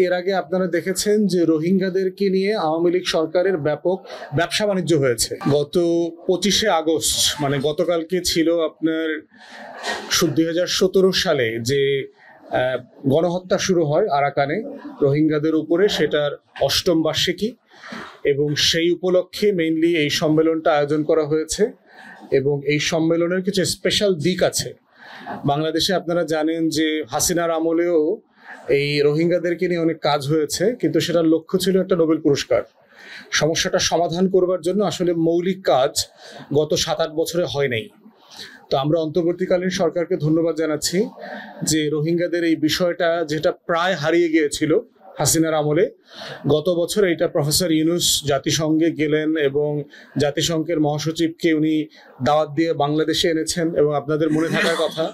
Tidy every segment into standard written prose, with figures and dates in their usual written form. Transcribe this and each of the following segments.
এর আগে আপনারা দেখেছেন যে রোহিঙ্গাদেরকে নিয়ে আওয়ামী লীগ সরকারের ব্যাপক ব্যবসা বাণিজ্য হয়েছে। গত 25শে আগস্ট মানে গতকালকে ছিল আপনার 2017 সালে যে গণহত্যা শুরু হয় আরাকানে রোহিঙ্গাদের উপরে, সেটার 8ম বার্ষিকী এবং সেই উপলক্ষে মেইনলি এই সম্মেলনটা আয়োজন করা হয়েছে। এবং এই সম্মেলনের কিছু স্পেশাল দিক আছে। বাংলাদেশে আপনারা জানেন যে হাসিনার আমলেও এই রোহিঙ্গাদেরকে নিয়ে অনেক কাজ হয়েছে, কিন্তু সেটার লক্ষ্য ছিল একটা নোবেল পুরস্কার। সমস্যাটা সমাধান করবার জন্য আসলে মৌলিক কাজ গত 7-8 বছরে হয় নাই। তো আমরা অন্তর্বর্তীকালীন সরকারকে ধন্যবাদ জানাচ্ছি যে রোহিঙ্গাদের এই বিষয়টা যেটা প্রায় হারিয়ে গিয়েছিল হাসিনার আমলে, গত বছর এইটা প্রফেসর ইউনূস জাতিসংঘে গেলেন এবং জাতিসংঘের মহাসচিবকে উনি দাওয়াত দিয়ে বাংলাদেশে এনেছেন। এবং আপনাদের মনে থাকার কথা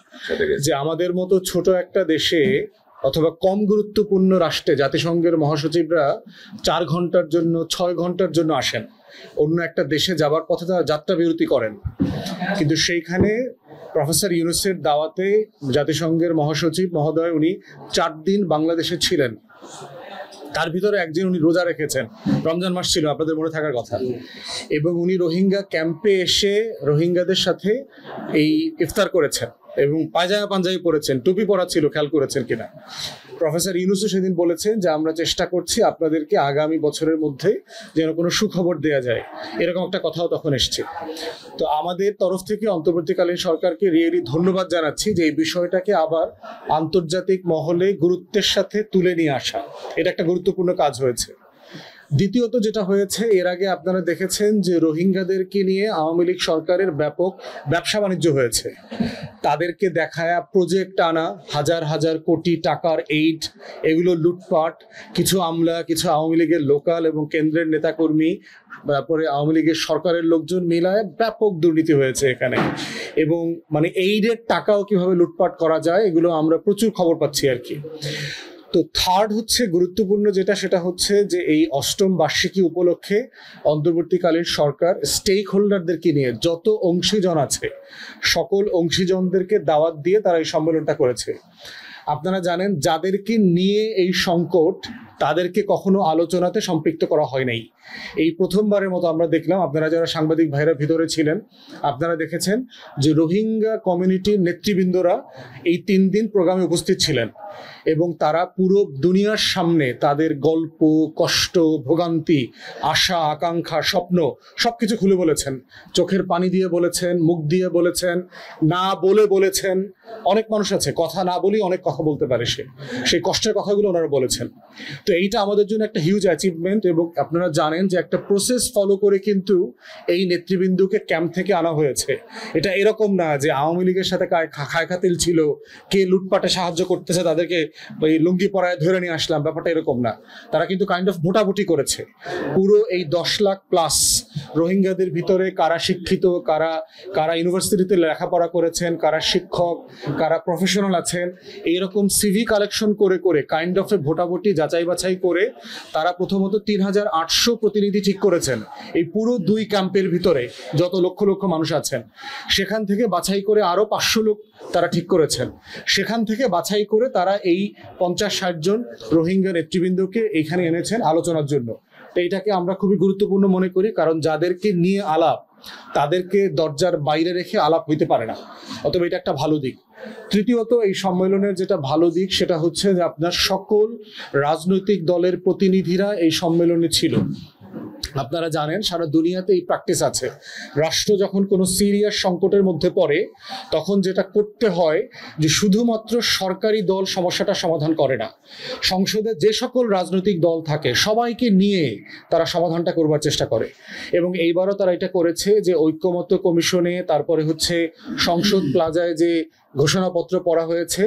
যে আমাদের মতো ছোট একটা দেশে অথবা কম গুরুত্বপূর্ণ রাষ্ট্রে জাতিসংঘের মহাসচিবরা 4 ঘন্টার জন্য 6 ঘন্টার জন্য আসেন, অন্য একটা দেশে যাবার পথে তারা যাত্রা বিরতি করেন। কিন্তু সেইখানে প্রফেসর ইউনূসের দাওয়াতে জাতিসংঘের মহাসচিব মহোদয় উনি 4 দিন বাংলাদেশে ছিলেন। তার ভিতরে একদিন উনি রোজা রেখেছেন, রমজান মাস ছিল আপনাদের মনে থাকার কথা। এবং উনি রোহিঙ্গা ক্যাম্পে এসে রোহিঙ্গাদের সাথে এই ইফতার করেছেন এবং পায়জামা পাঞ্জাবি পরেছেন, টুপি পরা ছিল, খেয়াল করেছেন কিনা। প্রফেসর ইউনূসও সেদিন বলেছেন যে আমরা চেষ্টা করছি আপনাদেরকে আগামী বছরের মধ্যে যেন কোনো সুখবর দেওয়া যায়, এরকম একটা কথাও তখন এসছে। তো আমাদের তরফ থেকে অন্তর্বর্তীকালীন সরকারকে রিয়েলি ধন্যবাদ জানাচ্ছি যে এই বিষয়টাকে আবার আন্তর্জাতিক মহলে গুরুত্বের সাথে তুলে নিয়ে আসা, এটা একটা গুরুত্বপূর্ণ কাজ হয়েছে। দ্বিতীয়ত যেটা হয়েছে, এর আগে আপনারা দেখেছেন যে রোহিঙ্গাদেরকে নিয়ে আওয়ামী লীগ সরকারের ব্যাপক ব্যবসা বাণিজ্য হয়েছে। তাদেরকে দেখায় প্রজেক্ট আনা, হাজার হাজার কোটি টাকার এইড, এগুলো লুটপাট, কিছু আমলা, কিছু আওয়ামী লীগের লোকাল এবং কেন্দ্রের নেতাকর্মী, তারপরে আওয়ামী লীগের সরকারের লোকজন মিলায় ব্যাপক দুর্নীতি হয়েছে এখানে। এবং মানে এইডের টাকাও কিভাবে লুটপাট করা যায় এগুলো আমরা প্রচুর খবর পাচ্ছি আর কি। তো থার্ড হচ্ছে গুরুত্বপূর্ণ যেটা, সেটা হচ্ছে যে এই 8ম বার্ষিকী উপলক্ষে অন্তর্বর্তীকালীন সরকার স্টেক হোল্ডারদেরকে নিয়ে যত অংশীজন আছে সকল অংশীজনদেরকে দাওয়াত দিয়ে তারা এই সম্মেলনটা করেছে। আপনারা জানেন যাদেরকে নিয়ে এই সংকট তাদেরকে কখনো আলোচনাতে সম্পৃক্ত করা হয় নাই। এই প্রথমবারের মতো আমরা দেখলাম, আপনারা যারা সাংবাদিক ভাইরা ভিতরে ছিলেন আপনারা দেখেছেন যে রোহিঙ্গা কমিউনিটির নেতৃবৃন্দরা এই 3 দিন প্রোগ্রামে উপস্থিত ছিলেন এবং তারা পুরো দুনিয়ার সামনে তাদের গল্প, কষ্ট, ভোগান্তি, আশা, আকাঙ্ক্ষা, স্বপ্ন সবকিছু খুলে বলেছেন। চোখের পানি দিয়ে বলেছেন, মুখ দিয়ে বলেছেন, না বলে বলেছেন। অনেক মানুষ আছে কথা না বলেই অনেক কথা বলতে পারে, সেই কষ্টের কথাগুলো ওনারা বলেছেন। তো এইটা আমাদের জন্য একটা হিউজ অ্যাচিভমেন্ট। এবং আপনারা জানেন যে একটা প্রসেস ফলো করে কিন্তু এই নেতৃবৃন্দকে ক্যাম্প থেকে আনা হয়েছে। এটা এরকম না যে আওয়ামী লীগের সাথে খায় খাতিল ছিল, কে লুটপাটে সাহায্য করতেছে তাদেরকে ওই লুঙ্গি পরায় ধরে নিয়ে আসলাম, ব্যাপারটা এরকম না। তারা কিন্তু কাইন্ড অফ ভোটাভুটি করেছে। পুরো এই 10 লাখ প্লাস রোহিঙ্গাদের ভিতরে কারা শিক্ষিত, কারা কারা ইউনিভার্সিটিতে লেখাপড়া করেছেন, কারা শিক্ষক, কারা প্রফেশনাল আছেন, এইরকম সিভি কালেকশন করে করে কাইন্ড অফ এ ভোটাভুটি যাচাই বাছাই করে তারা প্রথমত 3800 প্রতিনিধি ঠিক করেছেন এই পুরো 2 ক্যাম্পের ভিতরে যত লক্ষ লক্ষ মানুষ আছেন। সেখান থেকে বাছাই করে আরো 500 লোক তারা ঠিক করেছেন। সেখান থেকে বাছাই করে তারা এই 50-60 জন রোহিঙ্গা নেতৃবৃন্দকে এখানে এনেছেন আলোচনার জন্য। তো এইটাকে আমরা খুবই গুরুত্বপূর্ণ মনে করি, কারণ যাদেরকে নিয়ে আলাপ তাদেরকে দরজার বাইরে রেখে আলাপ হইতে পারে না। অতএব এটা একটা ভালো দিক। তৃতীয়ত এই সম্মেলনের যেটা ভালো দিক সেটা হচ্ছে যে আপনার সকল রাজনৈতিক দলের প্রতিনিধিরা এই সম্মেলনে ছিল। আপনারা জানেন সারা দুনিয়াতে এই প্র্যাকটিস আছে, রাষ্ট্র যখন কোনো সিরিয়াস সংকটের মধ্যে পড়ে তখন যেটা করতে হয় যে শুধুমাত্র সরকারি দল সমস্যাটা সমাধান করে না, সংসদে যে সকল রাজনৈতিক দল থাকে সবাইকে নিয়ে তারা সমাধানটা করবার চেষ্টা করে। এবং এইবারও তারা এটা করেছে যে ঐক্যমত্য কমিশনে, তারপরে হচ্ছে সংসদ প্লাজায় যে ঘোষণাপত্র পড়া হয়েছে,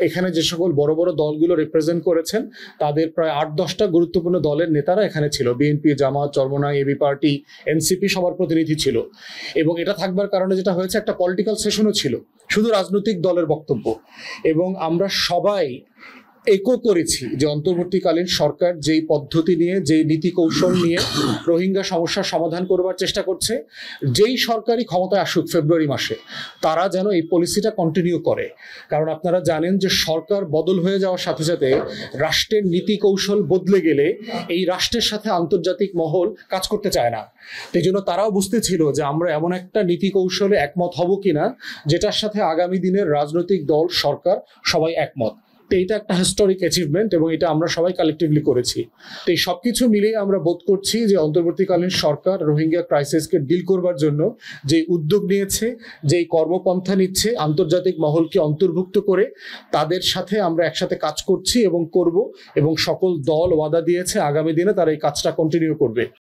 এখানে যে সকল বড় বড় দলগুলো রিপ্রেজেন্ট করেছেন তাদের প্রায় 8-10টা গুরুত্বপূর্ণ দলের নেতারা এখানে ছিল। বিএনপি, জামাত, চরমোনাই, এবি পার্টি, এনসিপি সবার প্রতিনিধি ছিল। এবং এটা থাকবার কারণে যেটা হয়েছে একটা পলিটিক্যাল সেশনও ছিল, শুধু রাজনৈতিক দলের বক্তব্য। এবং আমরা সবাই একো করেছি যে অন্তর্বর্তীকালীন সরকার যেই পদ্ধতি নিয়ে, যে নীতি কৌশল নিয়ে রোহিঙ্গা সমস্যার সমাধান করবার চেষ্টা করছে, যেই সরকারি ক্ষমতায় আসুক ফেব্রুয়ারি মাসে, তারা যেন এই পলিসিটা কন্টিনিউ করে। কারণ আপনারা জানেন যে সরকার বদল হয়ে যাওয়ার সাথে সাথে রাষ্ট্রের নীতি কৌশল বদলে গেলে এই রাষ্ট্রের সাথে আন্তর্জাতিক মহল কাজ করতে চায় না। এই জন্য তারাও বুঝতেছিল যে আমরা এমন একটা নীতি কৌশলে একমত হব কিনা যেটার সাথে আগামী দিনের রাজনৈতিক দল, সরকার সবাই একমত। তো এটা একটা হিস্টোরিক অ্যাচিভমেন্ট এবং এটা আমরা সবাই কালেকটিভলি করেছি। তো এই সবকিছু মিলিয়ে আমরা বোধ করছি যে অন্তর্বর্তীকালীন সরকার রোহিঙ্গা ক্রাইসিসকে ডিল করবার জন্য যে উদ্যোগ নিয়েছে, যেই কর্মপন্থা নিচ্ছে, আন্তর্জাতিক মহলকে অন্তর্ভুক্ত করে তাদের সাথে আমরা একসাথে কাজ করছি এবং করব, এবং সকল দল ওয়াদা দিয়েছে আগামী দিনে তারা এই কাজটা কন্টিনিউ করবে।